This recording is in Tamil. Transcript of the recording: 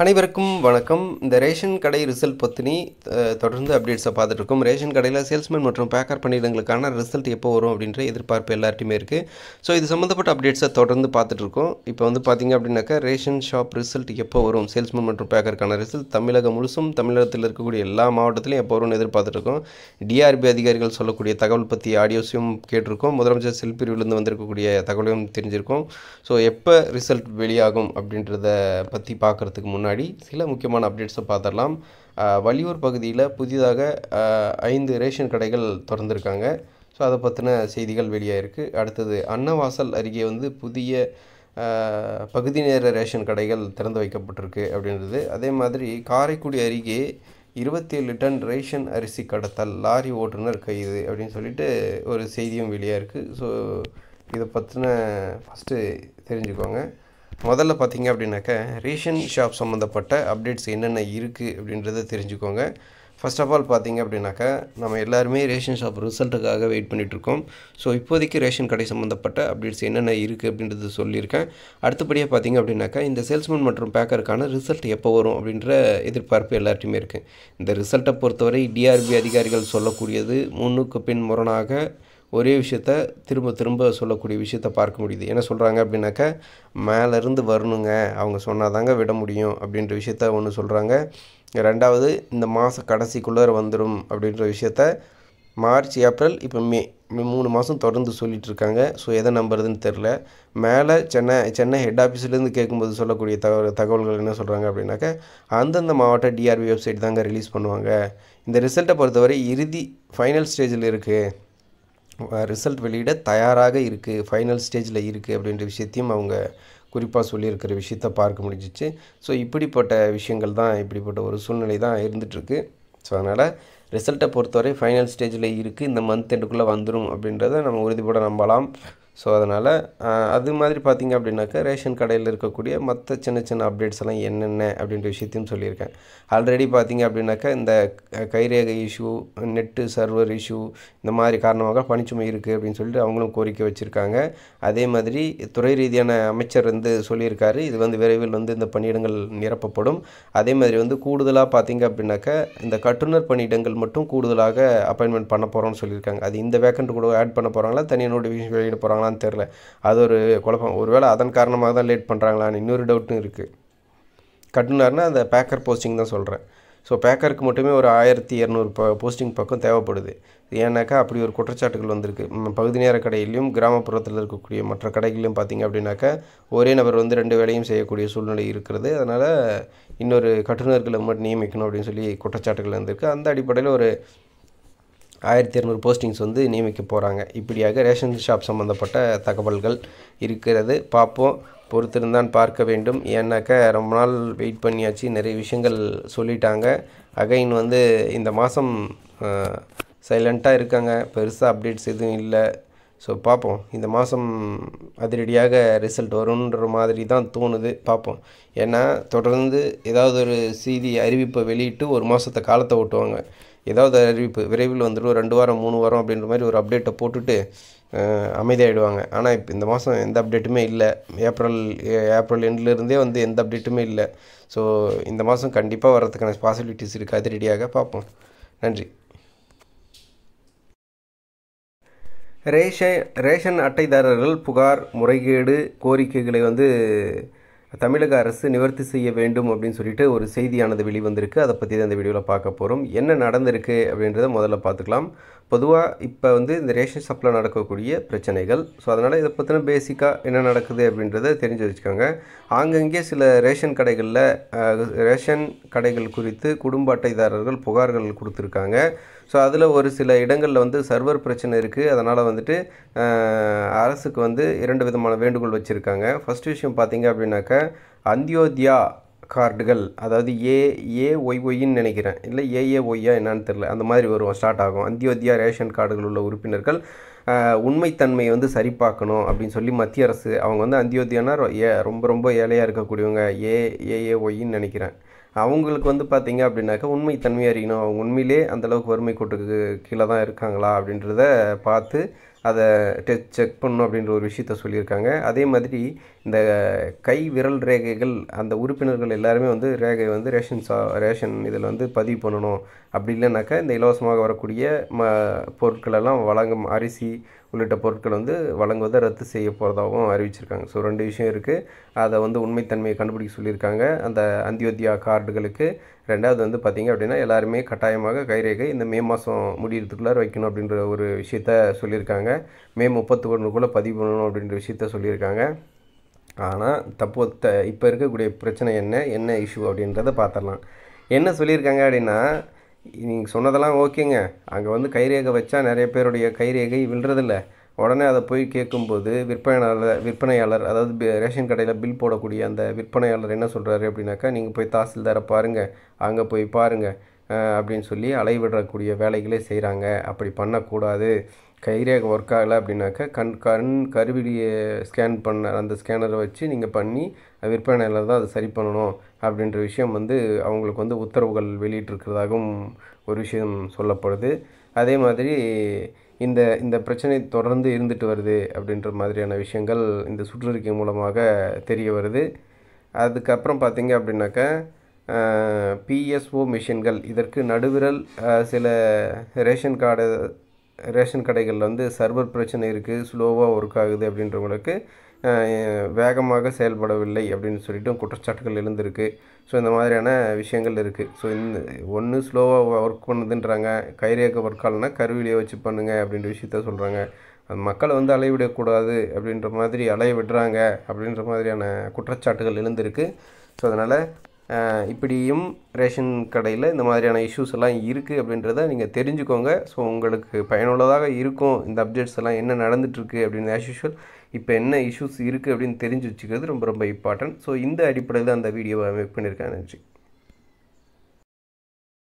அனைவருக்கும் வணக்கம். இந்த ரேஷன் கடை ரிசல்ட் பற்றினி தொடர்ந்து அப்டேட்ஸை பார்த்துட்ருக்கோம். ரேஷன் கடையில் சேல்ஸ்மேன் மற்றும் பேக்கர் பணியிடங்களுக்கான ரிசல்ட் எப்போ வரும் அப்படின்ற எதிர்பார்ப்பு எல்லார்ட்டையுமே இருக்குது. ஸோ இது சம்மந்தப்பட்ட அப்டேட்ஸை தொடர்ந்து பார்த்துட்ருக்கோம். இப்போ வந்து பார்த்திங்க அப்படின்னாக்கா ரேஷன் ஷாப் ரிசல்ட் எப்போ வரும், சேல்ஸ்மேன் மற்றும் பேக்கருக்கான ரிசல்ட் தமிழகம் முழுசும் தமிழகத்தில் இருக்கக்கூடிய எல்லா மாவட்டத்திலையும் எப்போ வரும்னு எதிர்பார்த்துட்ருக்கோம். டிஆர்பி அதிகாரிகள் சொல்லக்கூடிய தகவல் பற்றி ஆடியோஸையும் கேட்டிருக்கோம். முதலமைச்சர் செல்பிரிவிலிருந்து வந்திருக்கக்கூடிய தகவலையும் தெரிஞ்சிருக்கோம். ஸோ எப்போ ரிசல்ட் வெளியாகும் அப்படின்றத பற்றி பார்க்குறதுக்கு முன்னாடி சில முக்கியமான அப்டேட்ஸை பார்த்துடலாம். வள்ளியூர் பகுதியில் புதிதாக 5 ரேஷன் கடைகள் திறந்துருக்காங்க. ஸோ அதை பற்றின செய்திகள் வெளியாகிருக்கு. அடுத்தது அன்னவாசல் அருகே வந்து புதிய பகுதி நேர ரேஷன் கடைகள் திறந்து வைக்கப்பட்டிருக்கு அப்படின்றது. அதே மாதிரி காரைக்குடி அருகே 27 டன் ரேஷன் அரிசி கடத்தல், லாரி ஓட்டுநர் கைது அப்படின்னு சொல்லிட்டு ஒரு செய்தியும் வெளியாகிருக்கு. ஸோ இதை பற்றின ஃபஸ்ட்டு தெரிஞ்சுக்கோங்க. முதல்ல பார்த்திங்க அப்படின்னாக்கா ரேஷன் ஷாப் சம்மந்தப்பட்ட அப்டேட்ஸ் என்னென்ன இருக்குது அப்படின்றத தெரிஞ்சுக்கோங்க. ஃபர்ஸ்ட் ஆஃப் ஆல் பார்த்திங்க அப்படின்னாக்கா நம்ம எல்லாருமே ரேஷன் ஷாப் ரிசல்ட்டுக்காக வெயிட் பண்ணிகிட்ருக்கோம். ஸோ இப்போதைக்கு ரேஷன் கடை சம்மந்தப்பட்ட அப்டேட்ஸ் என்னென்ன இருக்குது அப்படின்றது சொல்லியிருக்கேன். அடுத்தபடியாக பார்த்திங்க அப்படின்னாக்கா இந்த சேல்ஸ்மேன் மற்றும் பேக்கருக்கான ரிசல்ட் எப்போ வரும் அப்படின்ற எதிர்பார்ப்பு எல்லார்ட்டையுமே இருக்குது. இந்த ரிசல்ட்டை பொறுத்தவரை டிஆர்பி அதிகாரிகள் சொல்லக்கூடியது முன்னுக்கு பின் முரணாக ஒரே விஷயத்த திரும்ப திரும்ப சொல்லக்கூடிய விஷயத்த பார்க்க முடியுது. என்ன சொல்கிறாங்க அப்படின்னாக்கா மேலேருந்து வரணுங்க, அவங்க சொன்னால் தாங்க விட முடியும் அப்படின்ற விஷயத்த ஒன்று சொல்கிறாங்க. ரெண்டாவது இந்த மாதம் கடைசிக்குள்ளே வந்துடும் அப்படின்ற விஷயத்த மார்ச், ஏப்ரல், இப்போ மே 3 மாதம் தொடர்ந்து சொல்லிகிட்டு இருக்காங்க. ஸோ எதை நம்புறதுன்னு தெரில. மேலே சென்னை ஹெட் ஆஃபீஸ்லேருந்து கேட்கும்போது சொல்லக்கூடிய தகவல்கள் என்ன சொல்கிறாங்க அப்படின்னாக்கா அந்தந்த மாவட்ட டிஆர்பி வெப்சைட் தாங்க ரிலீஸ் பண்ணுவாங்க. இந்த ரிசல்ட்டை பொறுத்தவரை இறுதி ஃபைனல் ஸ்டேஜில் இருக்குது, ரிசல்ட் வெளியிட தயாராக இருக்குது, ஃபைனல் ஸ்டேஜில் இருக்குது அப்படின்ற விஷயத்தையும் அவங்க குறிப்பாக சொல்லியிருக்கிற விஷயத்த பார்க்க முடிஞ்சிச்சு. ஸோ இப்படிப்பட்ட விஷயங்கள் தான், இப்படிப்பட்ட ஒரு சூழ்நிலை தான் இருந்துகிட்ருக்கு. ஸோ அதனால் ரிசல்ட்டை பொறுத்தவரை ஃபைனல் ஸ்டேஜில் இருக்குது, இந்த மந்த் எண்டுக்குள்ளே வந்துடும் அப்படின்றத நம்ம உறுதிப்பட நம்பலாம். ஸோ அதனால் அது மாதிரி பார்த்திங்க அப்படின்னாக்கா ரேஷன் கடையில் இருக்கக்கூடிய மற்ற சின்ன சின்ன அப்டேட்ஸ் எல்லாம் என்னென்ன அப்படின்ற விஷயத்தையும் சொல்லியிருக்கேன். ஆல்ரெடி பார்த்திங்க அப்படின்னாக்கா இந்த கைரேகை இஷ்யூ, நெட்டு சர்வர் இஷ்யூ, இந்த மாதிரி காரணமாக பணிச்சுமை இருக்குது அப்படின்னு சொல்லிட்டு அவங்களும் கோரிக்கை வச்சுருக்காங்க. அதே மாதிரி துறை ரீதியான அமைச்சர் வந்து சொல்லியிருக்காரு, இது வந்து விரைவில் வந்து இந்த பணியிடங்கள் நிரப்பப்படும். அதே மாதிரி வந்து கூடுதலாக பார்த்திங்க அப்படின்னாக்கா இந்த கட்டுனர் பணியிடங்கள் மட்டும் கூடுதலாக அப்பாயின்மெண்ட் பண்ண போகிறோம்னு சொல்லியிருக்காங்க. அது இந்த வேக்கண்ட் கூட ஆட் பண்ண போகிறாங்களா, தனியாக நோட்டிஃபிகேஷன் வெளியிட போகிறாங்களா தெரில. அது ஒரு குழப்பம். ஒருவேளை அதன் காரணமாக தான் லேட் பண்ணுறாங்களான்னு இன்னொரு டவுட்டும் இருக்குது. கட்டுனார்னா அந்த பேக்கர் போஸ்டிங் தான் சொல்கிறேன். ஸோ பேக்கருக்கு மட்டுமே ஒரு 1200 போஸ்டிங் பக்கம் தேவைப்படுது. ஏன்னாக்கா அப்படி ஒரு குற்றச்சாட்டுகள் வந்திருக்கு. பகுதி நேர கடையிலையும் கிராமப்புறத்தில் இருக்கக்கூடிய மற்ற கடைகளிலும் பார்த்திங்க அப்படின்னாக்கா ஒரே நபர் வந்து 2 வேலையும் செய்யக்கூடிய சூழ்நிலை இருக்கிறது. அதனால் இன்னொரு கட்டுநர்களை மட்டும் நியமிக்கணும் அப்படின்னு சொல்லி குற்றச்சாட்டுகள் வந்திருக்கு. அந்த அடிப்படையில் ஒரு 1200 போஸ்டிங்ஸ் வந்து நியமிக்க போகிறாங்க. இப்படியாக ரேஷன் ஷாப் சம்மந்தப்பட்ட தகவல்கள் இருக்கிறது. பார்ப்போம், பொறுத்திருந்தான் பார்க்க வேண்டும். ஏன்னாக்கா ரொம்ப நாள் வெயிட் பண்ணியாச்சு, நிறைய விஷயங்கள் சொல்லிட்டாங்க. அகைன் வந்து இந்த மாதம் சைலண்ட்டாக இருக்காங்க, பெருசாக அப்டேட்ஸ் எதுவும் இல்லை. ஸோ பார்ப்போம், இந்த மாதம் அதிரடியாக ரிசல்ட் வரும்ன்ற மாதிரி தான் தோணுது. பார்ப்போம். ஏன்னா தொடர்ந்து ஏதாவது ஒரு செய்தி அறிவிப்பை வெளியிட்டு ஒரு மாதத்தை காலத்தை ஓட்டுவாங்க. ஏதாவது அறிவிப்பு விரைவில் வந்துடும், 2 வாரம் 3 வாரம் அப்படின்ற மாதிரி ஒரு அப்டேட்டை போட்டுட்டு அமைதியாகிடுவாங்க. ஆனால் இப்போ இந்த மாதம் எந்த அப்டேட்டுமே இல்லை. ஏப்ரல் எண்ட்லேருந்தே வந்து எந்த அப்டேட்டுமே இல்லை. ஸோ இந்த மாதம் கண்டிப்பாக வர்றதுக்கான பாசிபிலிட்டிஸ் இருக்குது. அதிரடியாக பார்ப்போம். நன்றி. ரேஷன் அட்டைதாரர்கள் புகார், முறைகேடு கோரிக்கைகளை வந்து தமிழக அரசு நிவர்த்தி செய்ய வேண்டும் அப்படின்னு சொல்லிட்டு ஒரு செய்தியானது வெளிவந்திருக்கு. அதை பற்றி தான் இந்த வீடியோவில் பார்க்க போகிறோம். என்ன நடந்திருக்கு அப்படின்றத முதல்ல பார்த்துக்கலாம். பொதுவாக இப்போ வந்து இந்த ரேஷன் ஷாப்பில் நடக்கக்கூடிய பிரச்சனைகள், ஸோ அதனால் இதை பற்றின பேசிக்காக என்ன நடக்குது அப்படின்றத தெரிஞ்சு வச்சுக்கோங்க. ஆங்கங்கே சில ரேஷன் கடைகள் குறித்து குடும்ப அட்டைதாரர்கள் புகார்கள் கொடுத்துருக்காங்க. ஸோ அதில் ஒரு சில இடங்களில் வந்து சர்வர் பிரச்சனை இருக்குது. அதனால் வந்துட்டு அரசுக்கு வந்து 2 விதமான வேண்டுகோள் வச்சுருக்காங்க. ஃபஸ்ட் விஷயம் பார்த்திங்க அப்படின்னாக்கா அந்தியோத்யா கார்டுகள், அதாவது ஏஏஒய்ஒய்ன்னு நினைக்கிறேன், இல்லை ஏஏஒய்யா என்னான்னு தெரில, அந்த மாதிரி வரும், ஸ்டார்ட் ஆகும். அந்தியோத்யா ரேஷன் கார்டுகள் உள்ள உறுப்பினர்கள் உண்மைத்தன்மையை வந்து சரிபார்க்கணும் அப்படின்னு சொல்லி மத்திய அரசு, அவங்க வந்து அந்தியோத்யானா ரொம்ப ரொம்ப ஏழையாக இருக்கக்கூடியவங்க, ஏஏஒய்ன்னு நினைக்கிறேன், அவங்களுக்கு வந்து பார்த்திங்க அப்படின்னாக்கா உண்மைத்தன்மையாக அறியணும், அவங்க உண்மையிலே அந்தளவுக்கு வறுமை கோட்டுக்கு கீழே தான் இருக்காங்களா அப்படின்றத பார்த்து அதை செக் பண்ணணும் அப்படின்ற ஒரு விஷயத்த சொல்லியிருக்காங்க. அதே மாதிரி இந்த கை விரல் ரேகைகள் அந்த உறுப்பினர்கள் எல்லாருமே வந்து ரேகை வந்து ரேஷன் இதில் வந்து பதிவு பண்ணணும். அப்படி இல்லைனாக்கா இந்த இலவசமாக வரக்கூடிய பொருட்களெல்லாம் வழங்கும் அரிசி உள்ளிட்ட பொருட்கள் வந்து வழங்குவதை ரத்து செய்ய போகிறதாகவும் அறிவிச்சிருக்காங்க. ஸோ 2 விஷயம் இருக்குது. அதை வந்து உண்மைத்தன்மையை கண்டுபிடிக்க சொல்லியிருக்காங்க அந்த அந்தியோதயா கார்டுகளுக்கு. 2வது வந்து பார்த்திங்க அப்படின்னா எல்லாருமே கட்டாயமாக கைரேகை இந்த மே மாதம் முடிகிறதுக்குள்ளார வைக்கணும் அப்படின்ற ஒரு விஷயத்த சொல்லியிருக்காங்க. மே 31க்குள்ளே பதிவு பண்ணணும் அப்படின்ற விஷயத்த சொல்லியிருக்காங்க. ஆனால் இப்போ இருக்கக்கூடிய பிரச்சனை என்ன இஷ்யூ அப்படின்றத பார்த்துடலாம். என்ன சொல்லியிருக்காங்க அப்படின்னா, நீங்கள் சொன்னதெல்லாம் ஓகேங்க, அங்கே வந்து கைரேகை வச்சா நிறைய பேருடைய கைரேகை விழுறதில்ல. உடனே அதை போய் கேட்கும்போது விற்பனையாளர் அதாவது ரேஷன் கடையில் பில் போடக்கூடிய அந்த விற்பனையாளர் என்ன சொல்கிறாரு அப்படின்னாக்கா, நீங்கள் போய் தாசில்தாரை பாருங்கள், அங்கே போய் பாருங்கள் அப்படின்னு சொல்லி அலைவிடக்கூடிய வேலைகளே செய்கிறாங்க. அப்படி பண்ணக்கூடாது. கைரேகை ஒர்க் ஆகலை அப்படின்னாக்கா கருவிலியை ஸ்கேன் பண்ண அந்த ஸ்கேனரை வச்சு நீங்கள் பண்ணி விற்பனையாளர் தான் அதை சரி பண்ணணும் அப்படின்ற விஷயம் வந்து அவங்களுக்கு வந்து உத்தரவுகள் வெளியிட்டிருக்கிறதாகவும் ஒரு விஷயம் சொல்லப்படுது. அதே மாதிரி இந்த பிரச்சனை தொடர்ந்து இருந்துட்டு வருது அப்படின்ற மாதிரியான விஷயங்கள் இந்த சுற்றறிக்கை மூலமாக தெரிய வருது. அதுக்கப்புறம் பார்த்திங்க அப்படின்னாக்கா பிஎஸ்ஓ மிஷின்கள் இதற்கு நடுவிரல் சில ரேஷன் கடைகளில் வந்து சர்வர் பிரச்சனை இருக்குது, ஸ்லோவாக ஒர்க் ஆகுது அப்படின்றவங்களுக்கு வேகமாக செயல்படவில்லை அப்படின்னு சொல்லிட்டு குற்றச்சாட்டுகள் எழுந்திருக்கு. ஸோ இந்த மாதிரியான விஷயங்கள் இருக்குது. ஸோ இந்த ஒன்று ஸ்லோவாக ஒர்க் பண்ணுதுன்றாங்க, கைரேகை ஒர்க் ஆகலைன்னா கருவிலியை வச்சு பண்ணுங்கள் அப்படின்ற விஷயத்த சொல்கிறாங்க. அது மக்களை வந்து அலைவிடக்கூடாது அப்படின்ற மாதிரி அலைய விடுறாங்க அப்படின்ற மாதிரியான குற்றச்சாட்டுகள் எழுந்திருக்கு. ஸோ அதனால் இப்படியும் ரேஷன் கடையில் இந்த மாதிரியான இஷ்யூஸ் எல்லாம் இருக்குது அப்படின்றத நீங்கள் தெரிஞ்சுக்கோங்க. ஸோ உங்களுக்கு பயனுள்ளதாக இருக்கும். இந்த அப்டேட்ஸ் எல்லாம் என்ன நடந்துகிட்ருக்கு அப்படின்னு ஆஸ் யூஷுவல் இப்போ என்ன இஷ்யூஸ் இருக்குது அப்படின்னு தெரிஞ்சு வச்சுக்கிறது ரொம்ப ரொம்ப இம்பார்ட்டன்ட். ஸோ இந்த அடிப்படையில் அந்த வீடியோவை மேக் பண்ணியிருக்கேன். நன்றி.